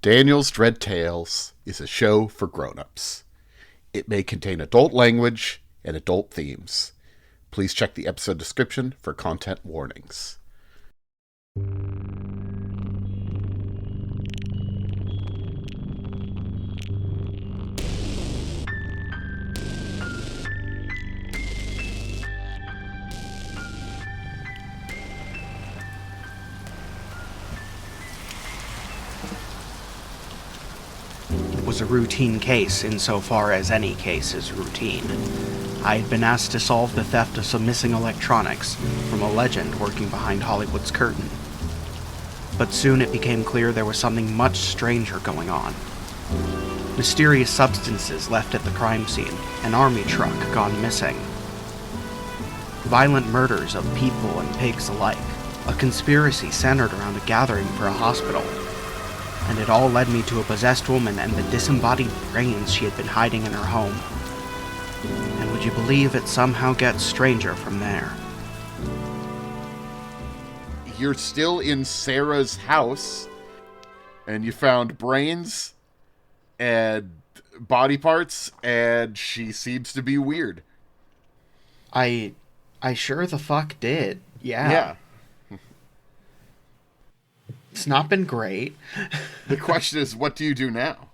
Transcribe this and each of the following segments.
Daniel's Dread Tales is a show for grown-ups. It may contain adult language and adult themes. Please check the episode description for content warnings. It was a routine case insofar as any case is routine. I had been asked to solve the theft of some missing electronics from a legend working behind Hollywood's curtain. But soon it became clear there was something much stranger going on. Mysterious substances left at the crime scene, an army truck gone missing, violent murders of people and pigs alike, a conspiracy centered around a gathering for a hospital, and it all led me to a possessed woman and the disembodied brains she had been hiding in her home. And would you believe it somehow gets stranger from there? You're still in Sarah's house, and you found brains and body parts, and she seems to be weird. I sure the fuck did. Yeah. It's not been great. The question is, what do you do now?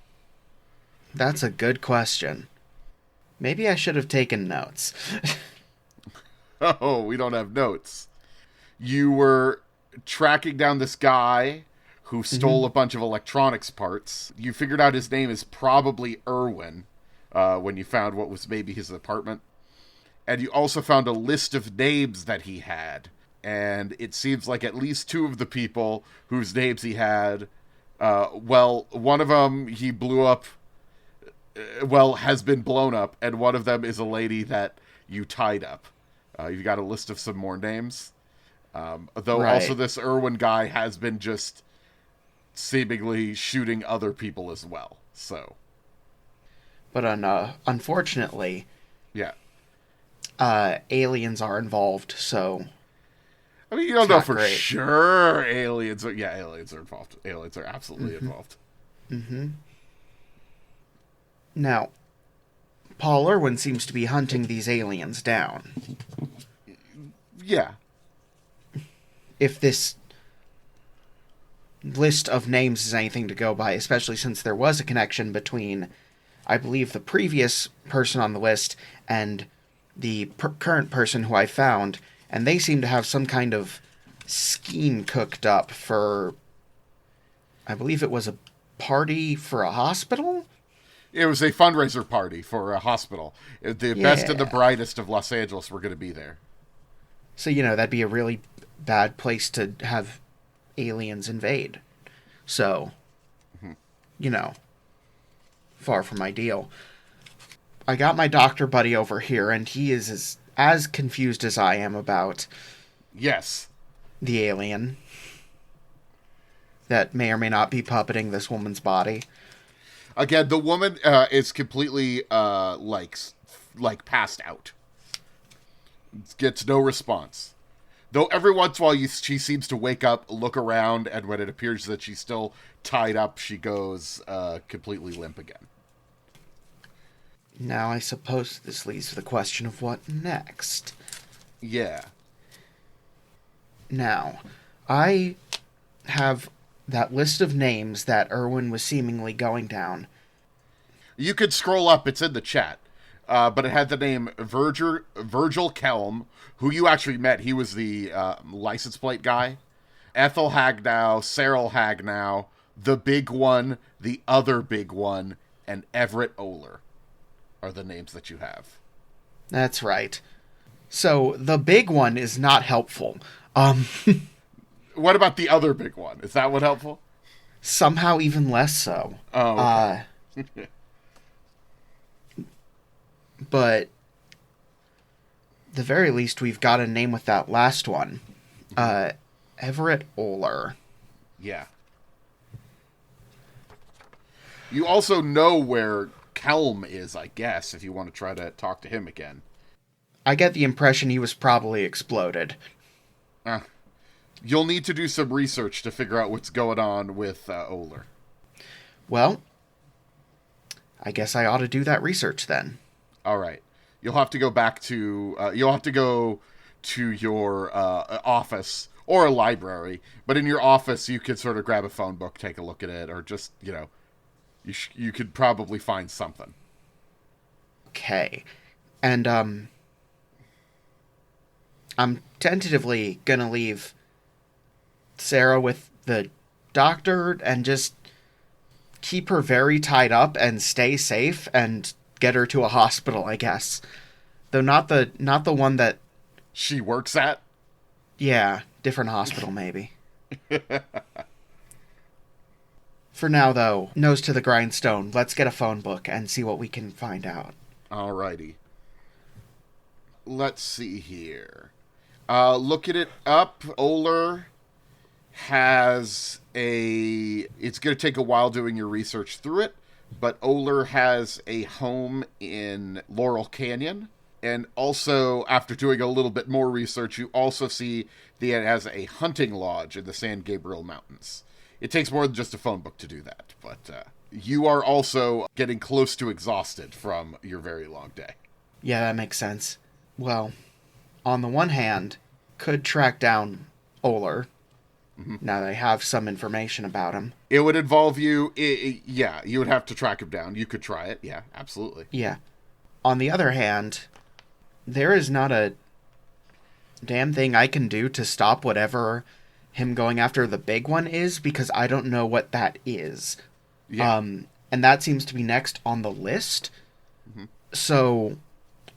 That's a good question. Maybe I should have taken notes. Oh, we don't have notes. You were tracking down this guy who stole a bunch of electronics parts. You figured out his name is probably Irwin when you found what was maybe his apartment. And you also found a list of names that he had. And it seems like at least two of the people whose names he had, one of them he blew up, has been blown up, and one of them is a lady that you tied up. You've got a list of some more names. Though Right. Also this Irwin guy has been just seemingly shooting other people as well. So. But unfortunately, Yeah. aliens are involved, so... I mean, you don't It's know not for great. sure aliens are... Yeah, aliens are involved. Aliens are absolutely involved. Mm-hmm. Now, Paul Irwin seems to be hunting these aliens down. Yeah. If this list of names is anything to go by, especially since there was a connection between, I believe, the previous person on the list and the current person who I found, and they seem to have some kind of scheme cooked up for, I believe it was a party for a hospital? It was a fundraiser party for a hospital. The best and the brightest of Los Angeles were going to be there. So, that'd be a really bad place to have aliens invade. So, far from ideal. I got my doctor buddy over here, and he is as confused as I am about Yes. the alien that may or may not be puppeting this woman's body. Again, the woman is completely like passed out. Gets no response. Though every once in a while she seems to wake up, look around, and when it appears that she's still tied up, she goes completely limp again. Now, I suppose this leads to the question of what next. Yeah. Now, I have that list of names that Irwin was seemingly going down. You could scroll up, it's in the chat. But it had the name Virgil Kelm, who you actually met. He was the license plate guy. Ethel Hagnow, Cyril Hagnow, the big one, the other big one, and Everett Oler are the names that you have. That's right. So, the big one is not helpful. What about the other big one? Is that one helpful? Somehow even less so. Oh, okay. But, the very least, we've got a name with that last one. Everett Oler. Yeah. You also know where Kelm is, I guess, if you want to try to talk to him again. I get the impression he was probably exploded. You'll need to do some research to figure out what's going on with Oler. Well, I guess I ought to do that research then. All right. You'll have to go back to you'll have to go to your office or a library. But in your office, you could sort of grab a phone book, take a look at it, or just you could probably find something. Okay. And I'm tentatively gonna leave Sarah with the doctor and just keep her very tied up and stay safe and get her to a hospital, I guess. Though not the one that She works at? yeah, different hospital maybe. For now though, nose to the grindstone. Let's get a phone book and see what we can find out. Alrighty. Let's see here. Looking it up, Oler has it's going to take a while doing your research through it, but Oler has a home in Laurel Canyon. And also, after doing a little bit more research, you also see that it has a hunting lodge in the San Gabriel Mountains. It takes more than just a phone book to do that, but you are also getting close to exhausted from your very long day. Yeah, that makes sense. Well, on the one hand, could track down Oler. Mm-hmm. Now that I have some information about him. It would involve you, yeah, you would have to track him down. You could try it, yeah, absolutely. Yeah. On the other hand, there is not a damn thing I can do to stop whatever him going after the big one is, because I don't know what that is. Yeah. And that seems to be next on the list. Mm-hmm. So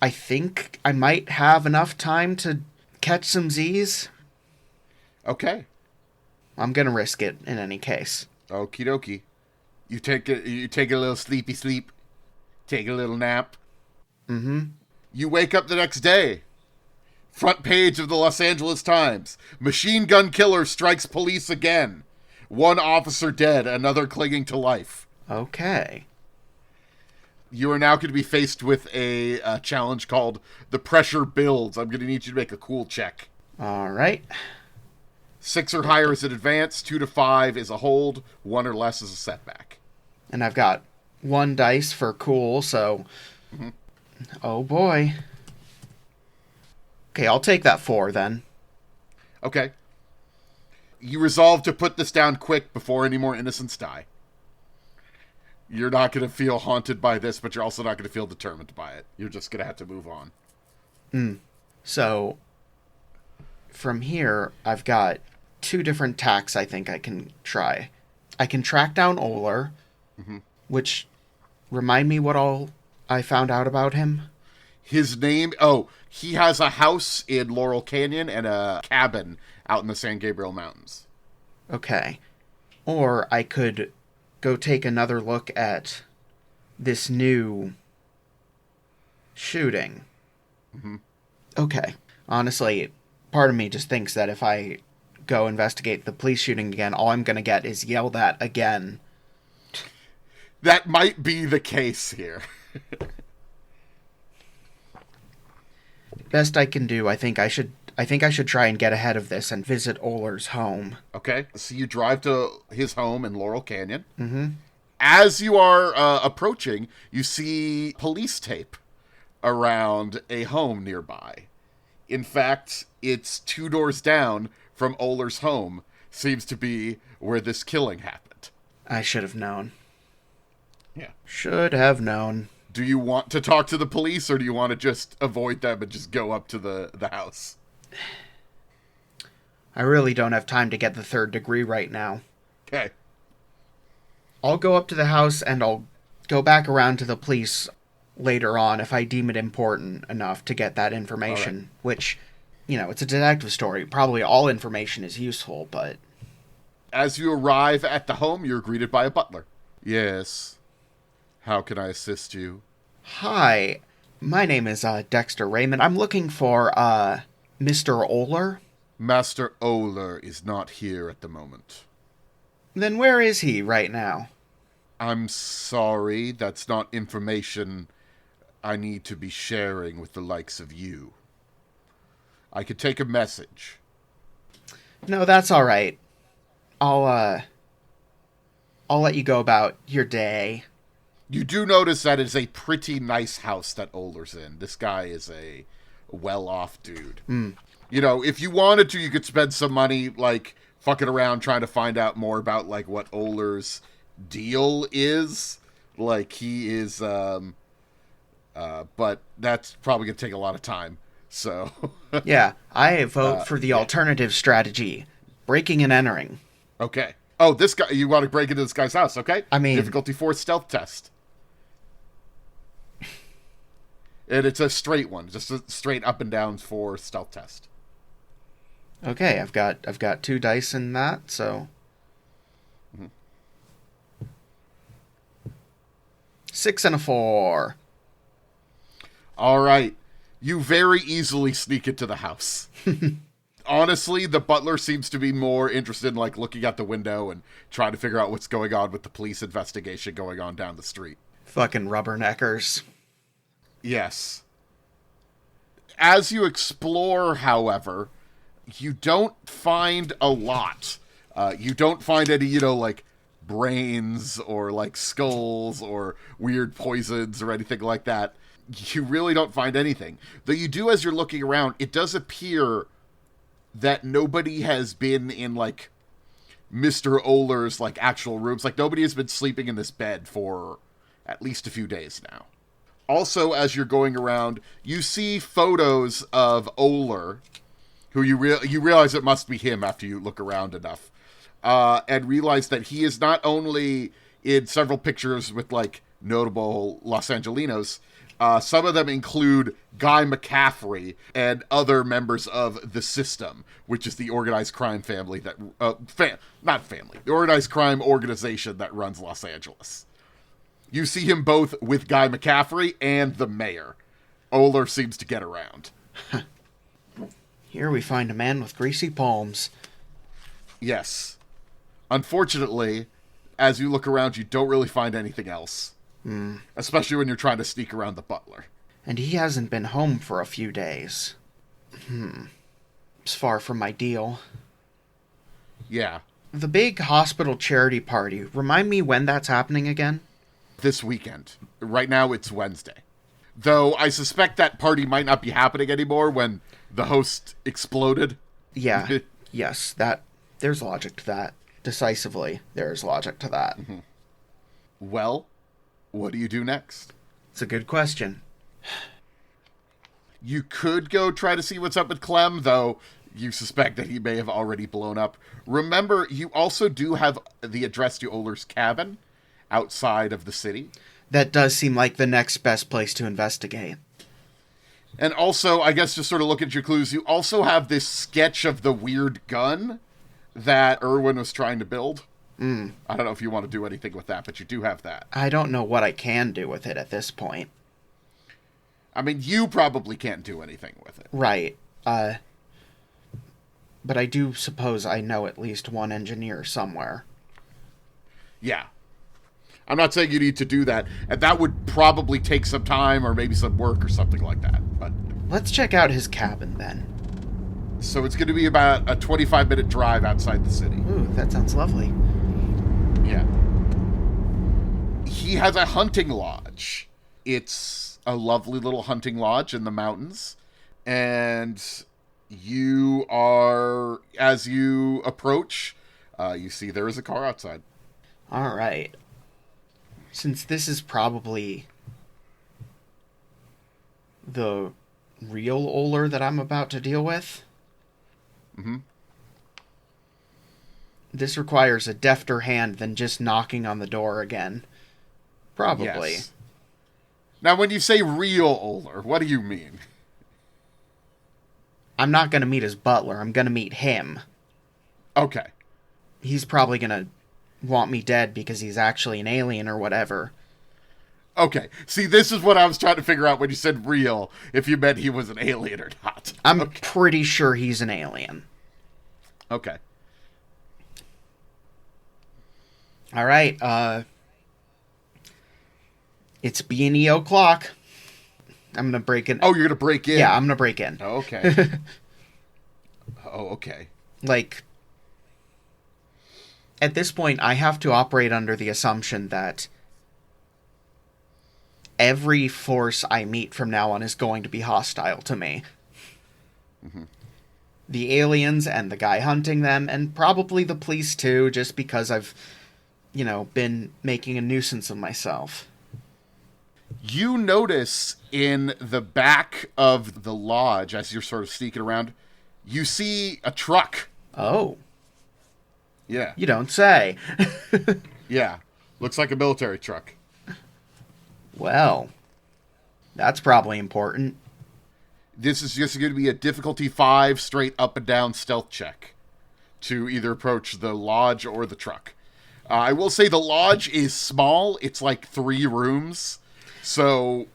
I think I might have enough time to catch some Z's. Okay. I'm gonna risk it in any case. Okie dokie. You take a little sleepy sleep. Take a little nap. Mm-hmm. You wake up the next day. Front page of the Los Angeles Times. Machine gun killer strikes police again. One officer dead, another clinging to life. Okay. You are now going to be faced with a challenge called The Pressure Builds. I'm going to need you to make a cool check. All right. 6 or higher is an advance, 2 to 5 is a hold, 1 or less is a setback. And I've got 1 dice for cool, so... Mm-hmm. Oh boy. Okay, I'll take that 4 then. Okay. You resolve to put this down quick before any more innocents die. You're not going to feel haunted by this, but you're also not going to feel determined by it. You're just going to have to move on. So, from here, I've got 2 different tacks I think I can try. I can track down Oler, which, remind me what all I found out about him? His name, he has a house in Laurel Canyon and a cabin out in the San Gabriel Mountains. Okay. Or I could go take another look at this new shooting. Mm-hmm. Okay. Honestly, part of me just thinks that if I go investigate the police shooting again, all I'm going to get is yelled at again. That might be the case here. Best I can do, I think I should try and get ahead of this and visit Oler's home. Okay, so you drive to his home in Laurel Canyon. Mm-hmm. As you are approaching, you see police tape around a home nearby. In fact, it's 2 doors down from Oler's home. Seems to be where this killing happened. I should have known. Yeah. Should have known. Do you want to talk to the police, or do you want to just avoid them and just go up to the house? I really don't have time to get the 3rd degree right now. Okay. I'll go up to the house and I'll go back around to the police later on if I deem it important enough to get that information. Right. Which, it's a detective story. Probably all information is useful, but... As you arrive at the home, you're greeted by a butler. Yes. How can I assist you? Hi. My name is Dexter Raymond. I'm looking for Mr. Oler. Master Oler is not here at the moment. Then where is he right now? I'm sorry, that's not information I need to be sharing with the likes of you. I could take a message. No, that's all right. I'll I'll let you go about your day. You do notice that it's a pretty nice house that Oler's in. This guy is a well-off dude. You know, if you wanted to, you could spend some money, like, fucking around trying to find out more about, like, what Oler's deal is. Like, he is, but that's probably going to take a lot of time, so... Yeah, I vote for the alternative strategy. Breaking and entering. Okay. Oh, this guy, you want to break into this guy's house, okay? I mean... Difficulty 4 stealth test. And it's a straight one, just a straight up and down 4 stealth test. Okay, I've got 2 dice in that, so... 6 and a 4. All right. You very easily sneak into the house. Honestly, the butler seems to be more interested in, like, looking out the window and trying to figure out what's going on with the police investigation going on down the street. Fucking rubberneckers. Yes. As you explore, however, you don't find a lot. You don't find any, you know, like, brains or, like, skulls or weird poisons or anything like that. You really don't find anything. Though you do, as you're looking around, it does appear that nobody has been in, like, Mr. Oler's, like, actual rooms. Like, nobody has been sleeping in this bed for at least a few days now. Also, as you're going around, you see photos of Oler, who you realize it must be him after you look around enough, and realize that he is not only in several pictures with, like, notable Los Angelinos. Some of them include Guy McCaffrey and other members of the System, which is the organized crime family that... the organized crime organization that runs Los Angeles. You see him both with Guy McCaffrey and the mayor. Oler seems to get around. Here we find a man with greasy palms. Yes. Unfortunately, as you look around, you don't really find anything else. Especially when you're trying to sneak around the butler. And he hasn't been home for a few days. It's far from ideal. Yeah. The big hospital charity party, remind me when that's happening again? This weekend. Right now it's Wednesday. Though I suspect that party might not be happening anymore when the host exploded. Yeah. Yes, there's logic to that. Decisively, there's logic to that. Well, what do you do next? It's a good question. You could go try to see what's up with Clem, though you suspect that he may have already blown up. Remember, you also do have the address to Oler's cabin outside of the city. That does seem like the next best place to investigate. And also, I guess just sort of look at your clues, you also have this sketch of the weird gun that Irwin was trying to build. I don't know if you want to do anything with that, but you do have that. I don't know what I can do with it at this point. I mean, you probably can't do anything with it. Right. But I do suppose I know at least one engineer somewhere. Yeah. I'm not saying you need to do that, and that would probably take some time or maybe some work or something like that. But let's check out his cabin, then. So it's going to be about a 25-minute drive outside the city. Ooh, that sounds lovely. Yeah. He has a hunting lodge. It's a lovely little hunting lodge in the mountains. And you are, as you approach, you see there is a car outside. All right. Since this is probably the real Oler that I'm about to deal with, this requires a defter hand than just knocking on the door again. Probably. Yes. Now, when you say real Oler, what do you mean? I'm not going to meet his butler. I'm going to meet him. Okay. He's probably going to want me dead because he's actually an alien or whatever. Okay. See, this is what I was trying to figure out when you said real, if you meant he was an alien or not. I'm pretty sure he's an alien. Okay. All right, it's being o'clock. I'm going to break in. Oh, you're going to break in? Yeah, I'm going to break in. Oh, okay. Oh, okay. Like, At this point, I have to operate under the assumption that every force I meet from now on is going to be hostile to me. Mm-hmm. The aliens and the guy hunting them, and probably the police too, just because I've, been making a nuisance of myself. You notice in the back of the lodge, as you're sort of sneaking around, you see a truck. Oh. Yeah. You don't say. Yeah. Looks like a military truck. Well, that's probably important. This is just going to be a difficulty 5 straight up and down stealth check to either approach the lodge or the truck. I will say the lodge is small. It's like 3 rooms. So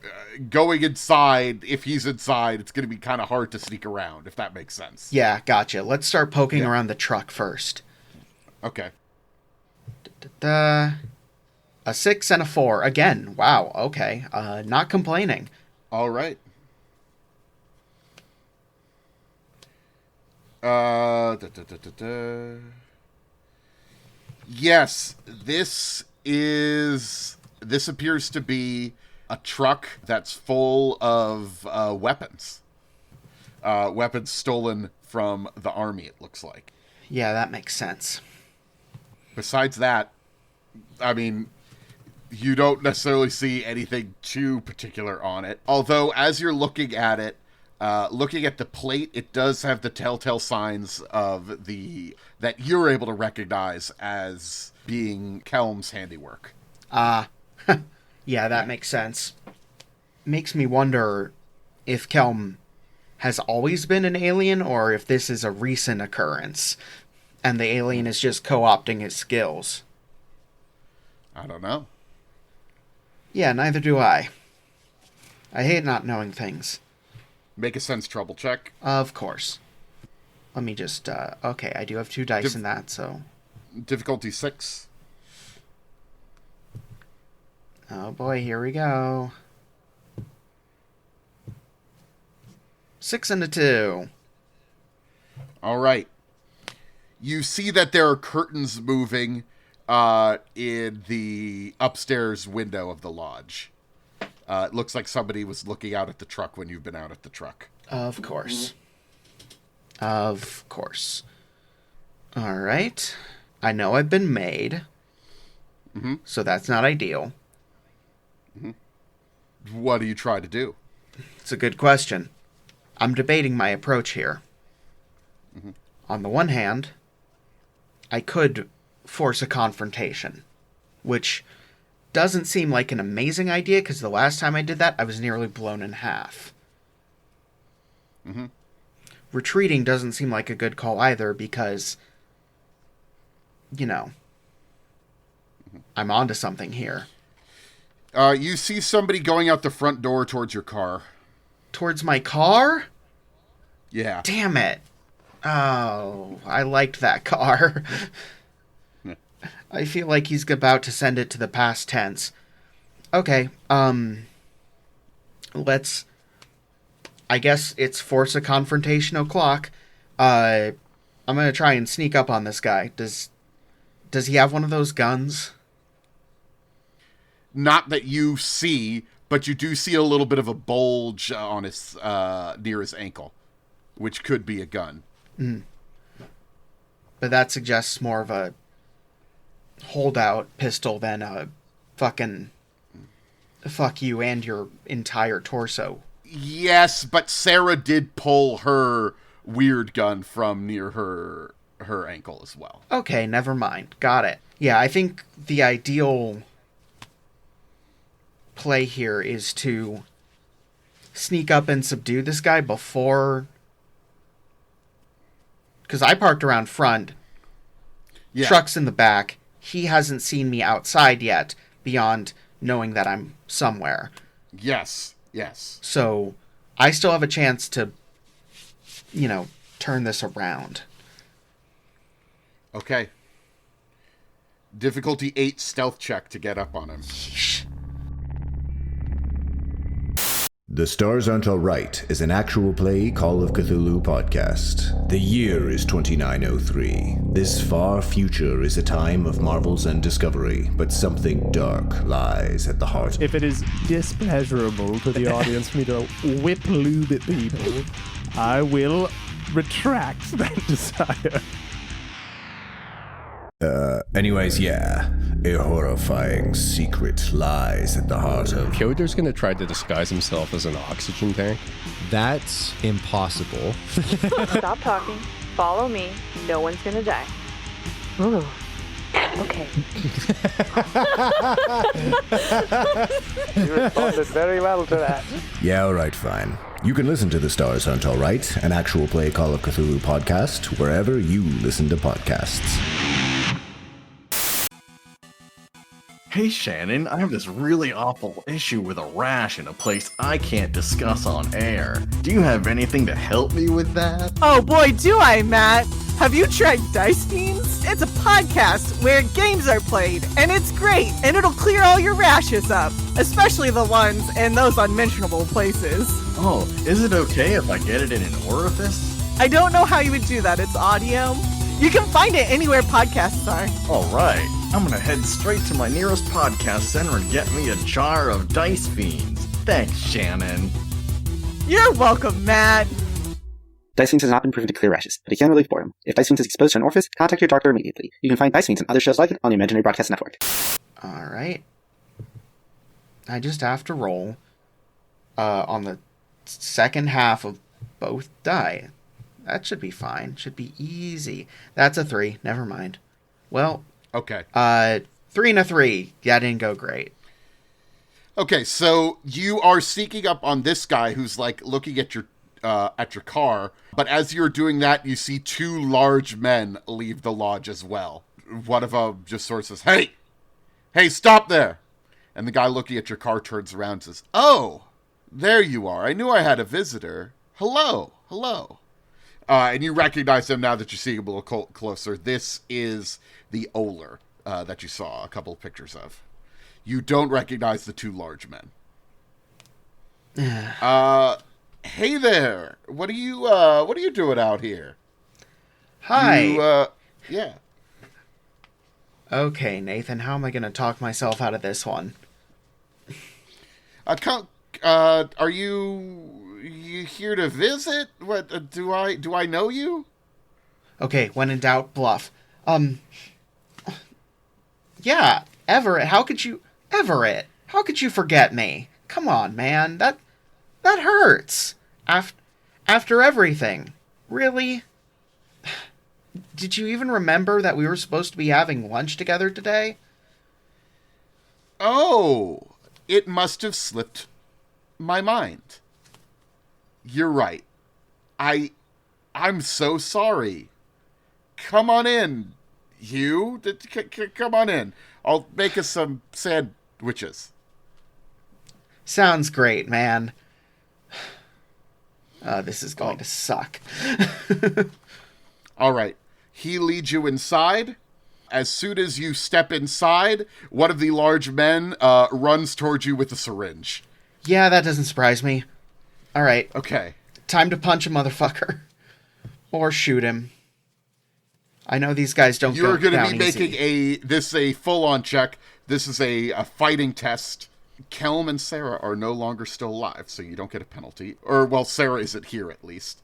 going inside, if he's inside, it's going to be kind of hard to sneak around, if that makes sense. Yeah, gotcha. Let's start poking around the truck first. Okay. A 6 and a 4. Again, wow, okay. Not complaining. All right. Yes, this appears to be a truck that's full of weapons. Weapons stolen from the army, it looks like. Yeah, that makes sense. Besides that, I mean, you don't necessarily see anything too particular on it. Although, as you're looking at it, looking at the plate, it does have the telltale signs of that you're able to recognize as being Kelm's handiwork. Yeah, that makes sense. Makes me wonder if Kelm has always been an alien, or if this is a recent occurrence, and the alien is just co-opting his skills. I don't know. Yeah, neither do I. I hate not knowing things. Make a sense trouble check. Of course. Let me just, okay, I do have 2 dice in that, so... Difficulty 6. Oh boy, here we go. 6 and a 2. All right. You see that there are curtains moving in the upstairs window of the lodge. It looks like somebody was looking out at the truck when you've been out at the truck. Of course. Of course. All right. I know I've been made. Mm-hmm. So that's not ideal. Mm-hmm. What do you try to do? It's a good question. I'm debating my approach here. Mm-hmm. On the one hand, I could force a confrontation, which doesn't seem like an amazing idea, because the last time I did that, I was nearly blown in half. Mm-hmm. Retreating doesn't seem like a good call either, because, I'm onto something here. You see somebody going out the front door towards your car. Towards my car? Yeah. Damn it. Oh, I liked that car. I feel like he's about to send it to the past tense. Okay, let's... I guess it's force a confrontation o'clock. I'm gonna try and sneak up on this guy. Does he have one of those guns? Not that you see, but you do see a little bit of a bulge on his near his ankle, which could be a gun. Mm. But that suggests more of a holdout pistol than a fucking fuck you and your entire torso. Yes, but Sarah did pull her weird gun from near her ankle as well. Okay, never mind. Got it. Yeah, I think the ideal play here is to sneak up and subdue this guy before... Because I parked around front. Yeah. Truck's in the back. He hasn't seen me outside yet, beyond knowing that I'm somewhere. Yes, yes. So, I still have a chance to, turn this around. Okay. Difficulty 8 stealth check to get up on him. The Stars Aren't Alright is an actual play Call of Cthulhu podcast. The year is 2903. This far future is a time of marvels and discovery, but something dark lies at the heart. If it is displeasurable to the audience for me to whip lube at people, I will retract that desire. Anyways, yeah. A horrifying secret lies at the heart of... Kyoder's gonna try to disguise himself as an oxygen tank. That's impossible. Stop talking. Follow me. No one's gonna die. Ooh. Okay. You responded very well to that. Yeah, alright, fine. You can listen to The Stars Aren't Alright, an actual play Call of Cthulhu podcast, wherever you listen to podcasts. Hey Shannon, I have this really awful issue with a rash in a place I can't discuss on air. Do you have anything to help me with that? Oh boy, do I, Matt! Have you tried Dice Fiends? It's a podcast where games are played, and it's great, and it'll clear all your rashes up, especially the ones in those unmentionable places. Oh, is it okay if I get it in an orifice? I don't know how you would do that, it's audio. You can find it anywhere podcasts are. Alright, I'm gonna head straight to my nearest podcast center and get me a jar of Dice Fiends. Thanks, Shannon. You're welcome, Matt. Dice Fiends has not been proven to clear rashes, but it can relieve boredom. If Dice Fiends is exposed to an orifice, contact your doctor immediately. You can find Dice Fiends and other shows like it on the Imaginary Broadcast Network. Alright. I just have to roll on the second half of both die. That should be fine. Should be easy. That's a 3. Never mind. Well, okay. 3 and a 3. Yeah, didn't go great. Okay, so you are sneaking up on this guy who's like looking at your car, but as you're doing that, you see two large men leave the lodge as well. One of them just sort of says, Hey, stop there! And the guy looking at your car turns around and says, Oh, there you are. I knew I had a visitor. Hello. And you recognize him now that you're seeing him a little closer. This is the Oler that you saw a couple of pictures of. You don't recognize the two large men. Hey there. What are you doing out here? Hi. Yeah. Okay, Nathan, how am I going to talk myself out of this one? Are you here to visit? What do I know you? Okay, when in doubt, bluff. Yeah, Everett, how could you forget me? Come on, man, that hurts. After everything. Really? Did you even remember that we were supposed to be having lunch together today? Oh, it must have slipped my mind. You're right. I'm so sorry. Come on in, Hugh. Come on in. I'll make us some sandwiches. Sounds great, man. This is going to suck. All right. He leads you inside. As soon as you step inside, one of the large men runs towards you with a syringe. Yeah, that doesn't surprise me. All right. Okay. Time to punch a motherfucker. Or shoot him. I know these guys don't go down easy. You're going to be making a full-on check. This is a fighting test. Kelm and Sarah are no longer still alive, so you don't get a penalty. Or, well, Sarah isn't here, at least.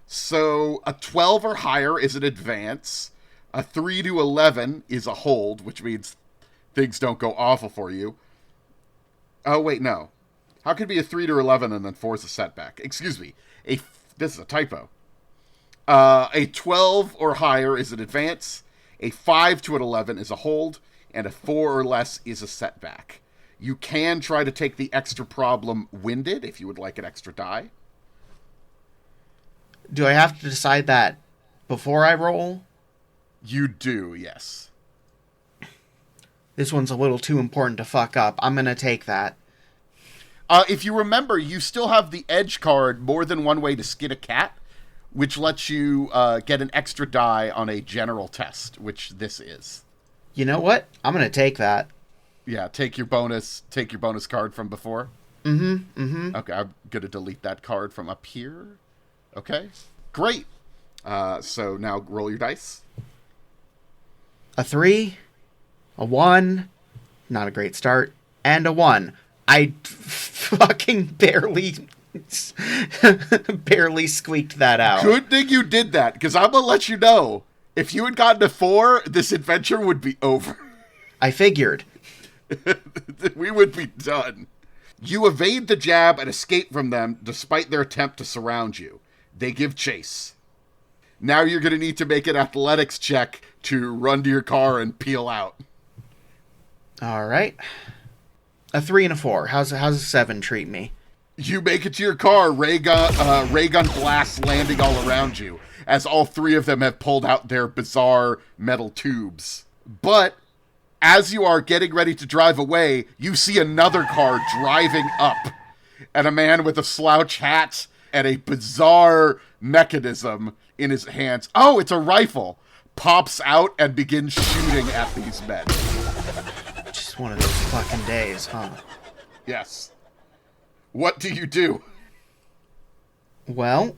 So, a 12 or higher is an advance. A 3 to 11 is a hold, which means things don't go awful for you. Oh, wait, no. How could it be a 3 to 11 and then 4 is a setback? Excuse me. This is a typo. A 12 or higher is an advance. A 5 to an 11 is a hold. And a 4 or less is a setback. You can try to take the extra problem winded if you would like an extra die. Do I have to decide that before I roll? You do, yes. This one's a little too important to fuck up. I'm going to take that. If you remember, you still have the edge card, More Than One Way to Skin a Cat, which lets you get an extra die on a general test, which this is. You know what? I'm going to take that. Yeah, take your bonus card from before. Okay, I'm going to delete that card from up here. Okay, great. So now roll your dice. A 3, a 1, not a great start, and a 1. I fucking barely squeaked that out. Good thing you did that, because I'm going to let you know, if you had gotten a 4, this adventure would be over. I figured. We would be done. You evade the jab and escape from them despite their attempt to surround you. They give chase. Now you're going to need to make an athletics check to run to your car and peel out. All right. A 3 and a 4. How's a 7 treat me? You make it to your car, ray gun blasts landing all around you, as all 3 of them have pulled out their bizarre metal tubes. But as you are getting ready to drive away, you see another car driving up, and a man with a slouch hat and a bizarre mechanism in his hands. Oh, it's a rifle. Pops out and begins shooting at these men. Just one of those fucking days, huh? Yes. What do you do? Well,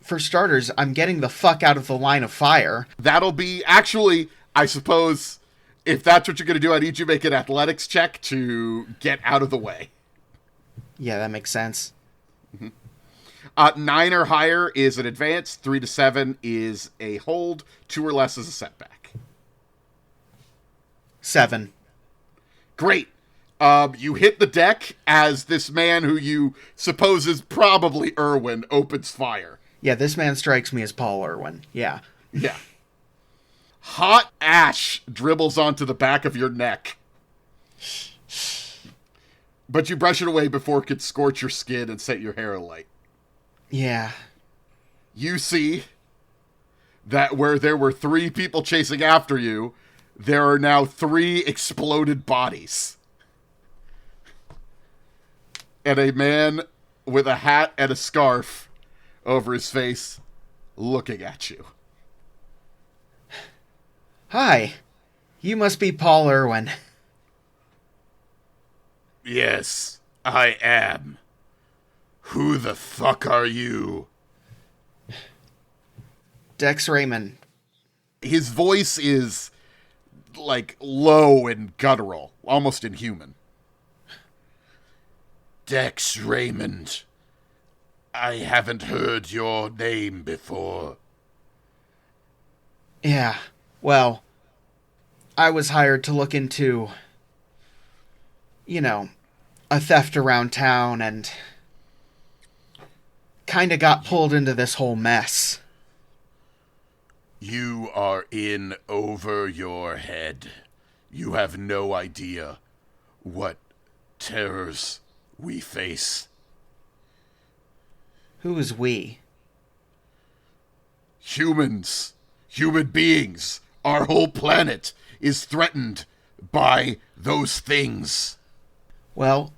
for starters, I'm getting the fuck out of the line of fire. That'll be, actually, I suppose, if that's what you're going to do, I need you to make an athletics check to get out of the way. Yeah, that makes sense. 9 or higher is an advance. 3 to 7 is a hold. 2 or less is a setback. 7. Great. You hit the deck as this man who you suppose is probably Irwin opens fire. Yeah, this man strikes me as Paul Irwin. Yeah. Yeah. Hot ash dribbles onto the back of your neck. But you brush it away before it could scorch your skin and set your hair alight. Yeah. You see that where there were 3 people chasing after you, there are now 3 exploded bodies. And a man with a hat and a scarf over his face looking at you. Hi. You must be Paul Irwin. Yes, I am. Who the fuck are you? Dex Raymond. His voice is, like, low and guttural, almost inhuman. Dex Raymond. I haven't heard your name before. Yeah, well, I was hired to look into, a theft around town and kind of got pulled into this whole mess. You are in over your head. You have no idea what terrors we face. Who is we? Humans. Human beings. Our whole planet is threatened by those things. Well,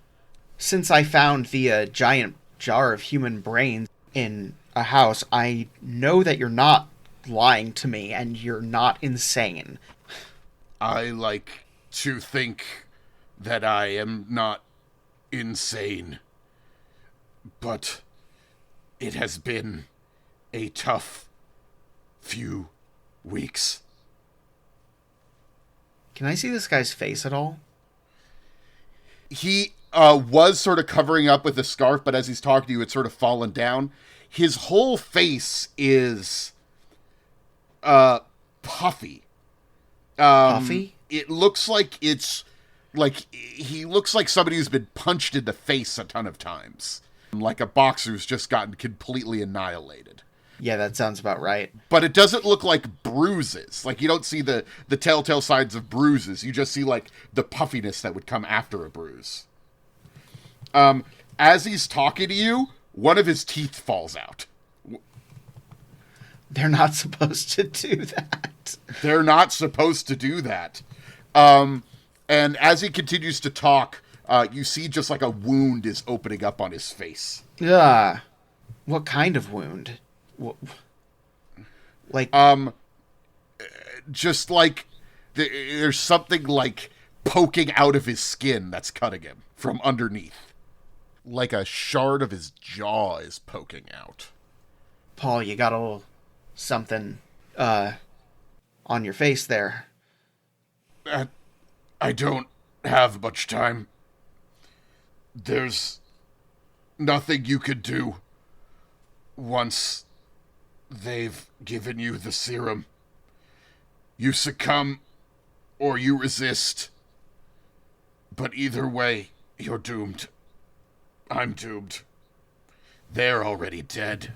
since I found the giant jar of human brains in a house, I know that you're not lying to me and you're not insane. I like to think that I am not insane, but it has been a tough few weeks. Can I see this guy's face at all? He was sort of covering up with a scarf, but as he's talking to you, it's sort of fallen down. His whole face is puffy. Puffy? It looks like he looks like somebody who's been punched in the face a ton of times. Like a boxer who's just gotten completely annihilated. Yeah, that sounds about right. But it doesn't look like bruises. Like, you don't see the telltale signs of bruises. You just see, like, the puffiness that would come after a bruise. As he's talking to you, one of his teeth falls out. They're not supposed to do that. They're not supposed to do that. And as he continues to talk, you see just like a wound is opening up on his face. Yeah. What kind of wound? Like, just like there's something like poking out of his skin that's cutting him from underneath. like a shard of his jaw is poking out. Paul, you got a little something on your face there. I don't have much time. There's nothing you could do once they've given you the serum. You succumb or you resist. But either way, you're doomed. I'm doomed. They're already dead.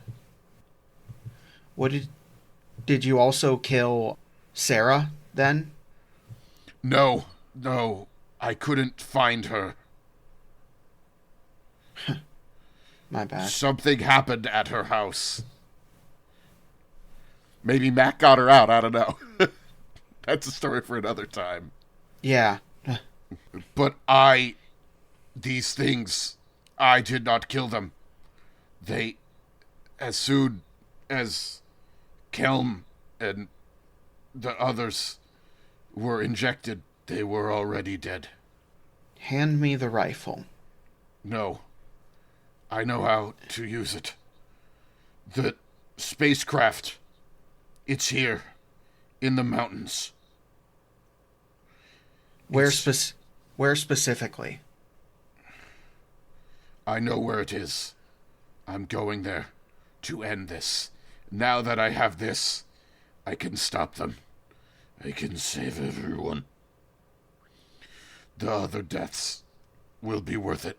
What did you also kill Sarah then? No, I couldn't find her. My bad. Something happened at her house. Maybe Mac got her out, I don't know. That's a story for another time. Yeah. But these things, I did not kill them. They, as soon as Kelm and the others were injected, they were already dead. Hand me the rifle. No. I know how to use it. The spacecraft, it's here, in the mountains. Where specifically? I know where it is. I'm going there to end this. Now that I have this, I can stop them. I can save everyone. The other deaths will be worth it.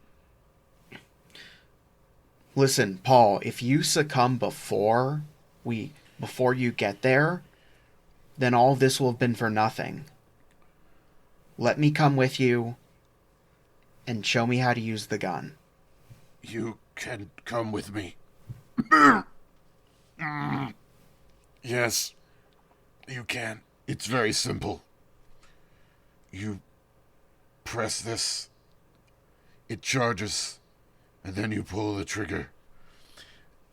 Listen, Paul, if you succumb before you get there, then all this will have been for nothing. Let me come with you and show me how to use the gun. You can come with me. Yes, you can. It's very simple. You press this, it charges, and then you pull the trigger.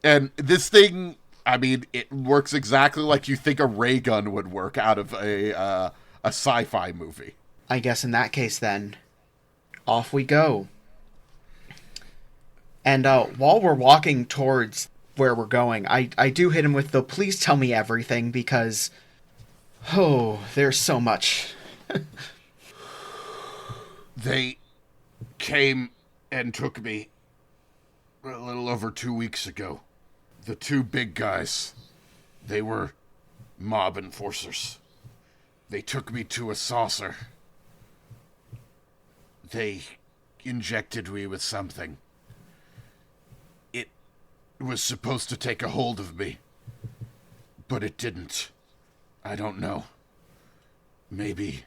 And this thing, I mean, it works exactly like you think a ray gun would work out of a sci-fi movie. I guess in that case, then, off we go. And while we're walking towards where we're going, I do hit him with the please tell me everything, because, there's so much. They came and took me a little over 2 weeks ago. The two big guys, they were mob enforcers. They took me to a saucer. They injected me with something. It was supposed to take a hold of me, but it didn't. I don't know. Maybe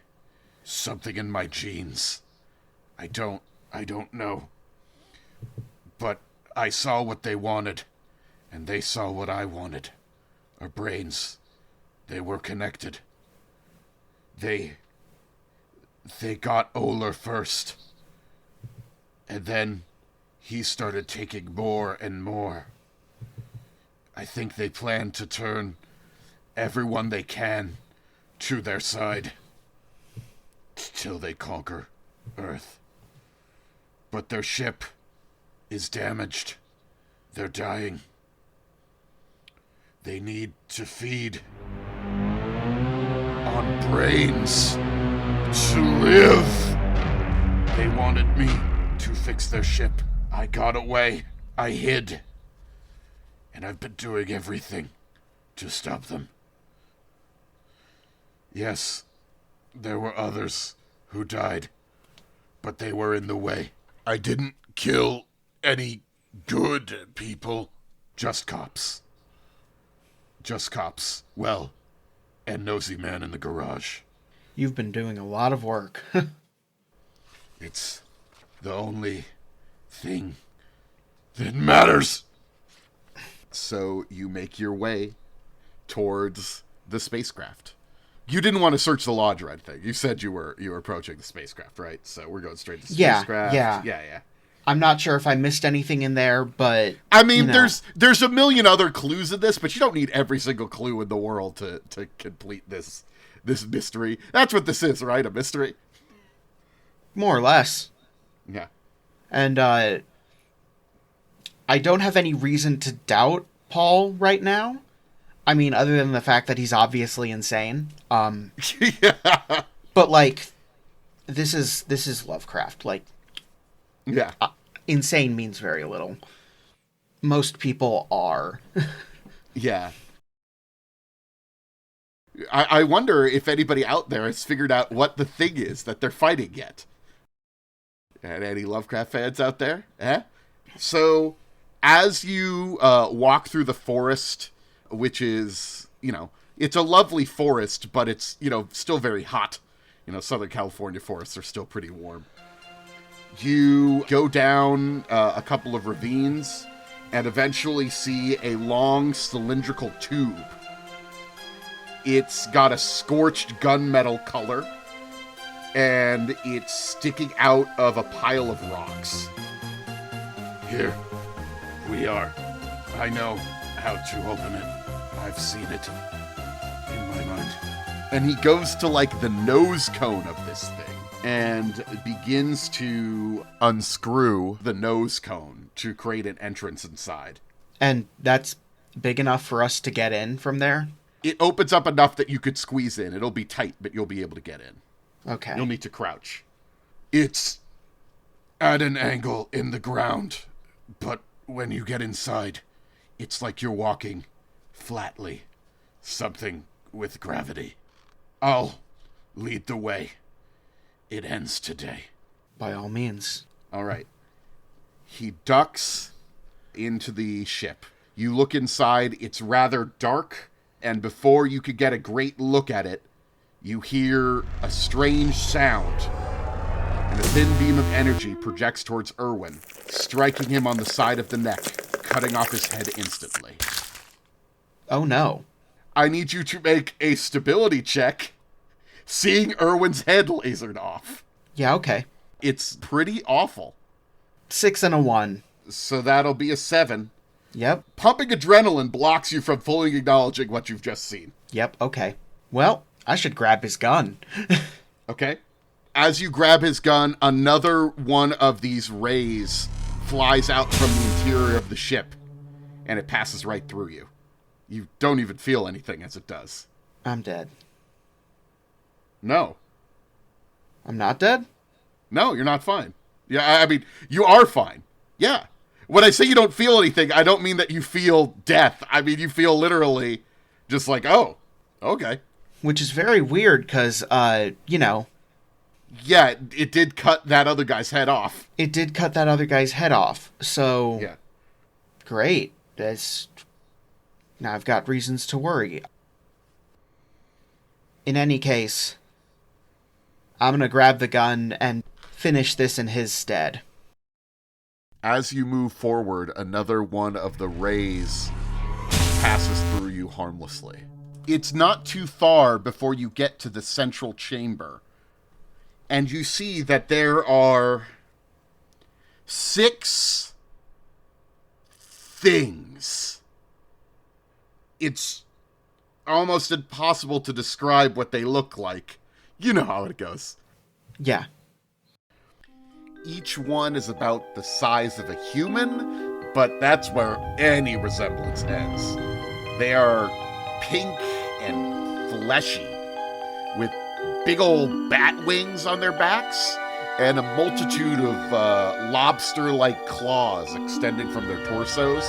something in my genes. I don't know. But I saw what they wanted, and they saw what I wanted. Our brains, they were connected. They got Oler first, and then he started taking more and more. I think they plan to turn everyone they can to their side till they conquer Earth. But their ship is damaged. They're dying. They need to feed on brains to live. They wanted me to fix their ship. I got away. I hid. And I've been doing everything to stop them. Yes, there were others who died, but they were in the way. I didn't kill any good people. Just cops. Just cops. Well, and Nosy Man in the garage. You've been doing a lot of work. It's the only thing that matters. So you make your way towards the spacecraft. You didn't want to search the lodge or anything. You said you were approaching the spacecraft, right? So we're going straight to the spacecraft. Yeah. I'm not sure if I missed anything in there, but I mean, there's a million other clues in this, but you don't need every single clue in the world to complete this mystery. That's what this is, right? A mystery? More or less. Yeah. And I don't have any reason to doubt Paul right now. I mean, other than the fact that he's obviously insane. Yeah. But, like, this is Lovecraft. Like, Yeah. Insane means very little. Most people are. Yeah. I wonder if anybody out there has figured out what the thing is that they're fighting yet. And any Lovecraft fans out there? So, as you walk through the forest, which is, it's a lovely forest, but it's, still very hot. Southern California forests are still pretty warm. You go down a couple of ravines and eventually see a long cylindrical tube. It's got a scorched gunmetal color, and it's sticking out of a pile of rocks. Here we are. I know how to open it. I've seen it in my mind. And he goes to, the nose cone of this thing and begins to unscrew the nose cone to create an entrance inside. And that's big enough for us to get in from there? It opens up enough that you could squeeze in. It'll be tight, but you'll be able to get in. Okay. You'll need to crouch. It's at an angle in the ground, but when you get inside, it's like you're walking flatly. Something with gravity. I'll lead the way. It ends today. By all means. All right. He ducks into the ship. You look inside. It's rather dark, and before you could get a great look at it, you hear a strange sound, and a thin beam of energy projects towards Irwin, striking him on the side of the neck, cutting off his head instantly. Oh no. I need you to make a stability check, seeing Irwin's head lasered off. Yeah, okay. It's pretty awful. 6 and a 1. So that'll be a 7. Yep. Pumping adrenaline blocks you from fully acknowledging what you've just seen. Yep, okay. Well, I should grab his gun. Okay. As you grab his gun, another one of these rays flies out from the interior of the ship, and it passes right through you. You don't even feel anything as it does. I'm dead. No. I'm not dead? No, you're not fine. Yeah, I mean, you are fine. Yeah. When I say you don't feel anything, I don't mean that you feel death. I mean, you feel literally just like, oh, okay. Which is very weird, because, Yeah, it did cut that other guy's head off. It did cut that other guy's head off. So, yeah. Great. Now I've got reasons to worry. In any case, I'm going to grab the gun and finish this in his stead. As you move forward, another one of the rays passes through you harmlessly. It's not too far before you get to the central chamber, and you see that there are 6 things. It's almost impossible to describe what they look like. You know how it goes. Yeah. Each one is about the size of a human, but that's where any resemblance ends. They are pink and fleshy, with big old bat wings on their backs, and a multitude of lobster-like claws extending from their torsos.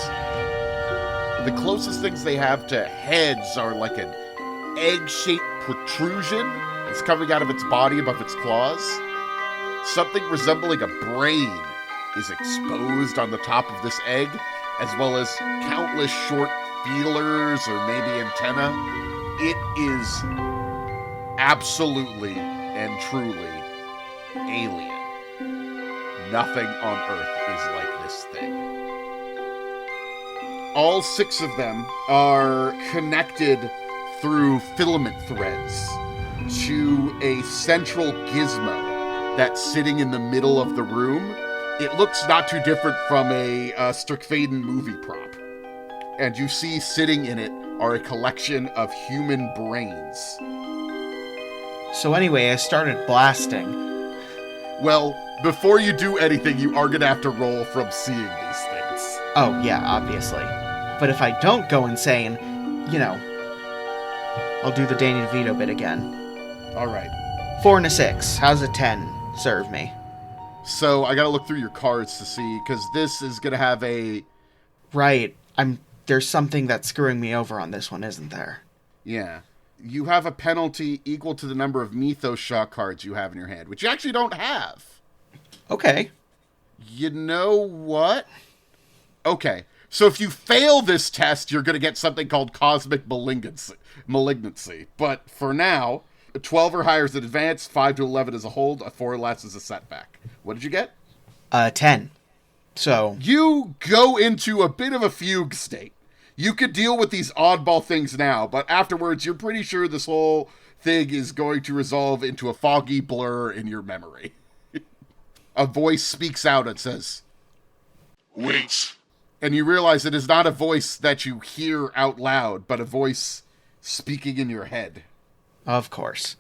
The closest things they have to heads are like an egg-shaped protrusion that's coming out of its body above its claws. Something resembling a brain is exposed on the top of this egg, as well as countless short feelers or maybe antennae. It is absolutely and truly alien. Nothing on Earth is like this thing. All 6 of them are connected through filament threads to a central gizmo that's sitting in the middle of the room. It looks not too different from a Strickfaden movie prop. And you see sitting in it are a collection of human brains. So anyway, I started blasting. Well, before you do anything, you are going to have to roll from seeing these things. Oh, yeah, obviously. But if I don't go insane, I'll do the Danny DeVito bit again. All right. 4 and a 6. How's a 10 serve me? So I gotta look through your cards to see, because this is gonna have a... Right. There's something that's screwing me over on this one, isn't there? Yeah. You have a penalty equal to the number of Mythos Shock cards you have in your hand, which you actually don't have. Okay. You know what? Okay. So if you fail this test, you're going to get something called Cosmic Malignancy. But for now, a 12 or higher is an advance, 5 to 11 is a hold, a 4 or less is a setback. What did you get? 10. So... You go into a bit of a fugue state. You could deal with these oddball things now, but afterwards, you're pretty sure this whole thing is going to resolve into a foggy blur in your memory. A voice speaks out and says, "Wait." And you realize it is not a voice that you hear out loud, but a voice speaking in your head. Of course.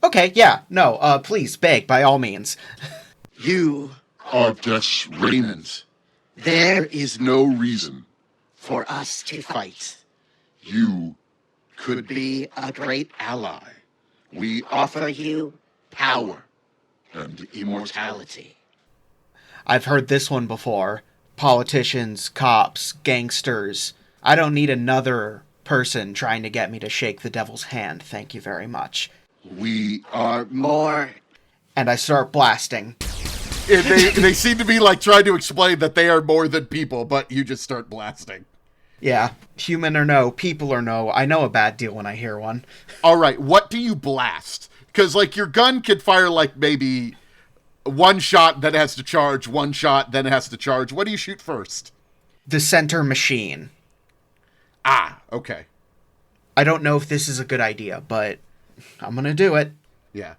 Okay, yeah, no, please, beg, by all means. You are Dexter Raymond. There is no reason for us to fight. You could be a great ally. We offer you power and immortality. I've heard this one before. Politicians, cops, gangsters. I don't need another person trying to get me to shake the devil's hand, thank you very much. We are more... And I start blasting. They seem to be like trying to explain that they are more than people, but you just start blasting. Yeah, human or no, people or no, I know a bad deal when I hear one. All right, what do you blast? Because, like, your gun could fire, like, maybe one shot, then it has to charge, one shot, then it has to charge. What do you shoot first? The center machine. Ah, okay. I don't know if this is a good idea, but I'm gonna do it. Yeah.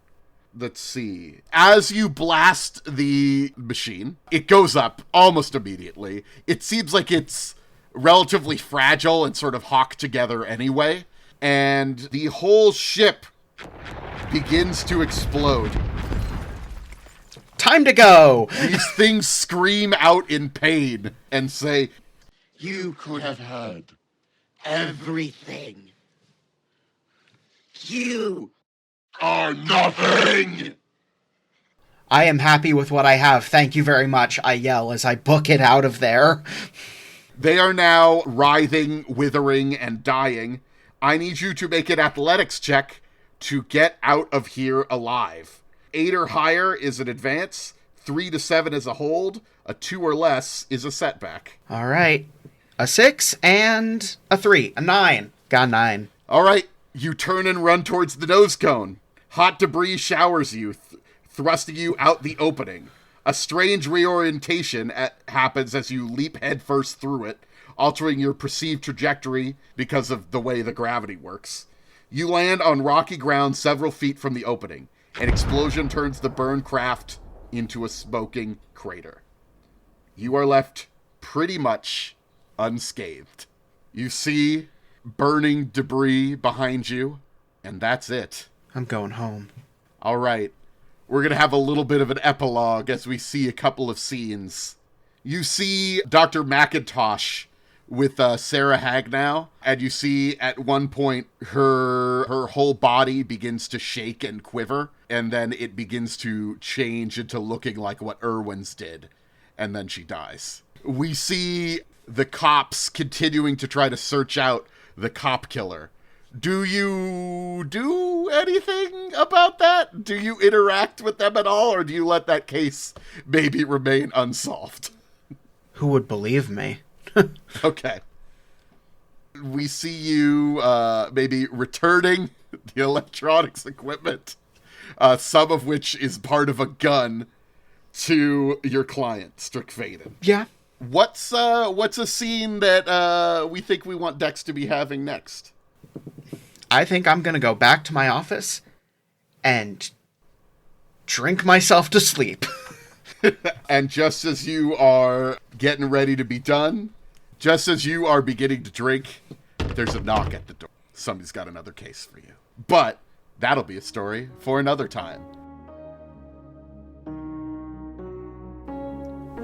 Let's see. As you blast the machine, it goes up almost immediately. It seems like it's relatively fragile and sort of hawked together anyway. And the whole ship begins to explode. Time to go! These things scream out in pain and say, "You could have had everything. You are nothing." I am happy with what I have, thank you very much, I yell as I book it out of there. They are now writhing, withering, and dying. I need you to make an athletics check to get out of here alive. 8 or higher is an advance, 3 to 7 is a hold, a 2 or less is a setback. All right. A 6 and a 3. A 9. Got 9. All right. You turn and run towards the nose cone. Hot debris showers you, thrusting you out the opening. A strange reorientation happens as you leap headfirst through it, altering your perceived trajectory because of the way the gravity works. You land on rocky ground several feet from the opening. An explosion turns the burned craft into a smoking crater. You are left pretty much unscathed. You see burning debris behind you, and that's it. I'm going home. All right. We're going to have a little bit of an epilogue as we see a couple of scenes. You see Dr. McIntosh with Sarah Hagnow, and you see at one point her whole body begins to shake and quiver, and then it begins to change into looking like what Irwin's did, and then she dies. We see the cops continuing to try to search out the cop killer. Do you do anything about that? Do you interact with them at all, or do you let that case maybe remain unsolved? Who would believe me? Okay. We see you maybe returning the electronics equipment, some of which is part of a gun, to your client, Strickfaden. Yeah. What's a scene that we think we want Dex to be having next? I think I'm going to go back to my office and drink myself to sleep. And just as you are getting ready to be done, just as you are beginning to drink, there's a knock at the door. Somebody's got another case for you. But that'll be a story for another time.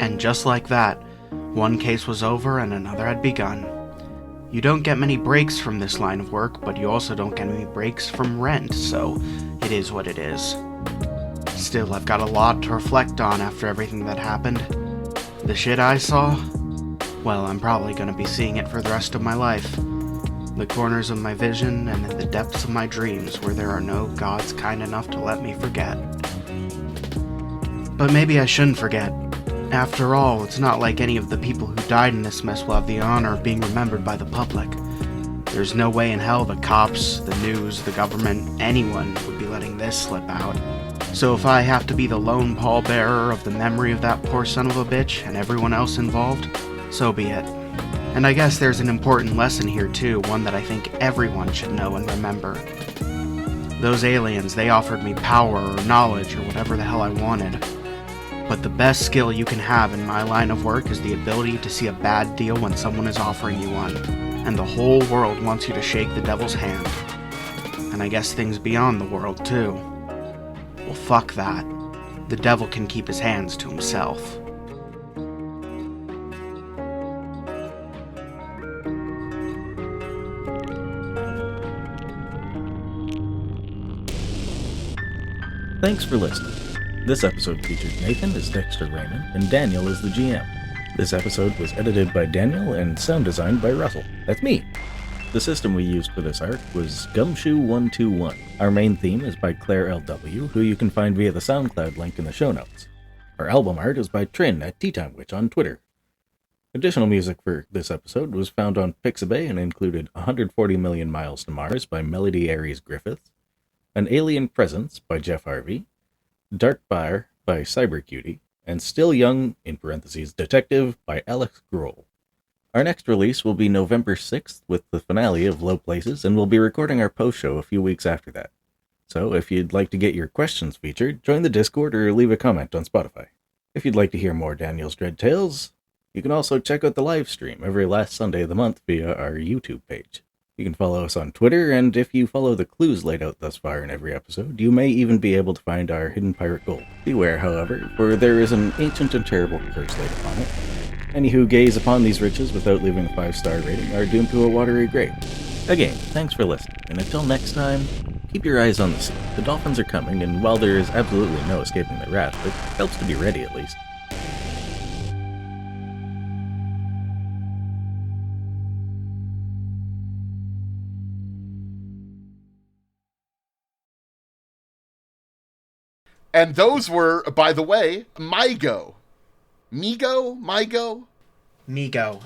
And just like that, One case was over and another had begun. You don't get many breaks from this line of work, but you also don't get any breaks from rent, so it is what it is. Still, I've got a lot to reflect on after everything that happened. The shit I saw? Well, I'm probably gonna be seeing it for the rest of my life. The corners of my vision and in the depths of my dreams where there are no gods kind enough to let me forget. But maybe I shouldn't forget. After all, it's not like any of the people who died in this mess will have the honor of being remembered by the public. There's no way in hell the cops, the news, the government, anyone would be letting this slip out. So if I have to be the lone pallbearer of the memory of that poor son of a bitch and everyone else involved, so be it. And I guess there's an important lesson here too, one that I think everyone should know and remember. Those aliens, they offered me power or knowledge or whatever the hell I wanted. But the best skill you can have in my line of work is the ability to see a bad deal when someone is offering you one, and the whole world wants you to shake the devil's hand. And I guess things beyond the world too. Well, fuck that. The devil can keep his hands to himself. Thanks for listening. This episode featured Nathan as Dexter Raymond and Daniel as the GM. This episode was edited by Daniel and sound designed by Russell. That's me. The system we used for this arc was Gumshoe121. Our main theme is by Claire LW, who you can find via the SoundCloud link in the show notes. Our album art is by Trin at Teatime Witch on Twitter. Additional music for this episode was found on Pixabay and included 140 Million Miles to Mars by Melody Aries Griffiths, An Alien Presence by Jeff Harvey, Dark Fire by CyberCutie, and Still Young, in parentheses, Detective by Alex Grohl. Our next release will be November 6th with the finale of Low Places, and we'll be recording our post-show a few weeks after that. So if you'd like to get your questions featured, join the Discord or leave a comment on Spotify. If you'd like to hear more Daniel's Dread Tales, you can also check out the live stream every last Sunday of the month via our YouTube page. You can follow us on Twitter, and if you follow the clues laid out thus far in every episode, you may even be able to find our hidden pirate gold. Beware, however, for there is an ancient and terrible curse laid upon it. Any who gaze upon these riches without leaving a 5-star rating are doomed to a watery grave. Again, thanks for listening, and until next time, keep your eyes on the sea. The dolphins are coming, and while there is absolutely no escaping their wrath, it helps to be ready at least. And those were, by the way, Migo. Migo,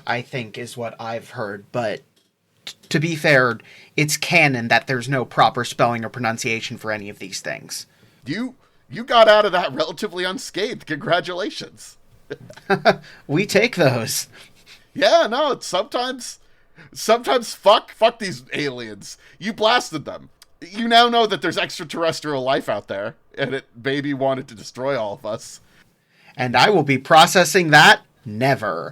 I think, is what I've heard, but to be fair, it's canon that there's no proper spelling or pronunciation for any of these things. You got out of that relatively unscathed. Congratulations. We take those. Yeah, no, it's sometimes fuck these aliens. You blasted them. You now know that there's extraterrestrial life out there, and it maybe wanted to destroy all of us. And I will be processing that never.